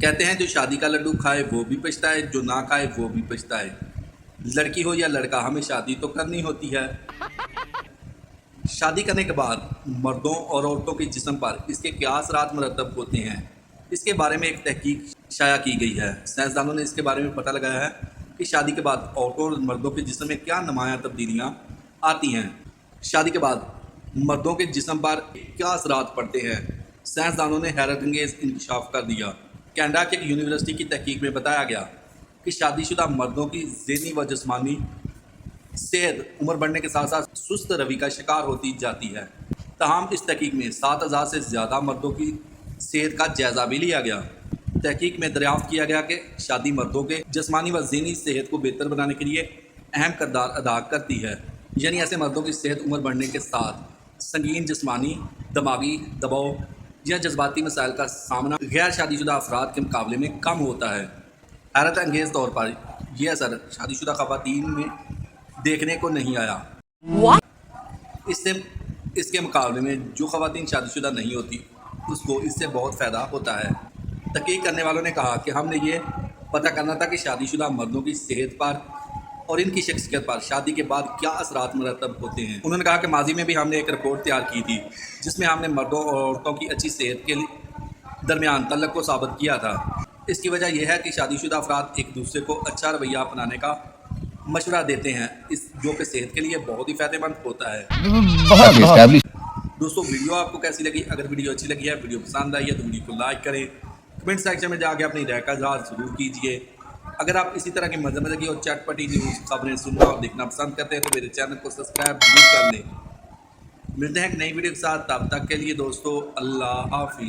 کہتے ہیں جو شادی کا لڈو کھائے وہ بھی پچھتا ہے، جو نہ کھائے وہ بھی پچھتا ہے۔ لڑکی ہو یا لڑکا، ہمیں شادی تو کرنی ہوتی ہے۔ شادی کرنے کے بعد مردوں اور عورتوں کے جسم پر اس کے کیا اثرات مرتب ہوتے ہیں، اس کے بارے میں ایک تحقیق شائع کی گئی ہے۔ سائنسدانوں نے اس کے بارے میں پتہ لگایا ہے کہ شادی کے بعد عورتوں اور مردوں کے جسم میں کیا نمایاں تبدیلیاں آتی ہیں۔ شادی کے بعد مردوں کے جسم پر کیا اثرات پڑتے ہیں، سائنسدانوں نے حیرت انگیز انکشاف کر دیا۔ کینیڈا کی ایک یونیورسٹی کی تحقیق میں بتایا گیا کہ شادی شدہ مردوں کی ذہنی و جسمانی صحت عمر بڑھنے کے ساتھ ساتھ سست روی کا شکار ہوتی جاتی ہے۔ تاہم اس تحقیق میں 7,000 سے زیادہ مردوں کی صحت کا جائزہ بھی لیا گیا۔ تحقیق میں دریافت کیا گیا کہ شادی مردوں کے جسمانی و ذہنی صحت کو بہتر بنانے کے لیے اہم کردار ادا کرتی ہے۔ یعنی ایسے مردوں کی صحت عمر بڑھنے کے ساتھ سنگین جسمانی، دماغی دباؤ یا جذباتی مسائل کا سامنا غیر شادی شدہ افراد کے مقابلے میں کم ہوتا ہے۔ حیرت انگیز طور پر یہ اثر شادی شدہ خواتین میں دیکھنے کو نہیں آیا۔ اس کے مقابلے میں جو خواتین شادی شدہ نہیں ہوتی اس کو اس سے بہت فائدہ ہوتا ہے۔ تحقیق کرنے والوں نے کہا کہ ہم نے یہ پتہ کرنا تھا کہ شادی شدہ مردوں کی صحت پر اور ان کی شخصیت پر شادی کے بعد کیا اثرات مرتب ہوتے ہیں۔ انہوں نے کہا کہ ماضی میں بھی ہم نے ایک رپورٹ تیار کی تھی جس میں ہم نے مردوں اور عورتوں کی اچھی صحت کے درمیان تعلق کو ثابت کیا تھا۔ اس کی وجہ یہ ہے کہ شادی شدہ افراد ایک دوسرے کو اچھا رویہ اپنانے کا مشورہ دیتے ہیں، جو کہ صحت کے لیے بہت ہی فائدہ مند ہوتا ہے۔ دوستو ویڈیو آپ کو کیسی لگی؟ اگر ویڈیو اچھی لگی ہے، ویڈیو پسند آئی ہے تو ویڈیو کو لائک کریں، کمنٹ سیکشن میں جا کے اپنی رائے کا اظہار ضرور کیجیے۔ اگر آپ اسی طرح کی مزے کی اور چٹ پٹی نیوز خبریں سننا اور دیکھنا پسند کرتے ہیں تو میرے چینل کو سبسکرائب ضرور کر لیں۔ ملتے ہیں ایک نئی ویڈیو کے ساتھ، تب تک کے لیے دوستو اللہ حافظ۔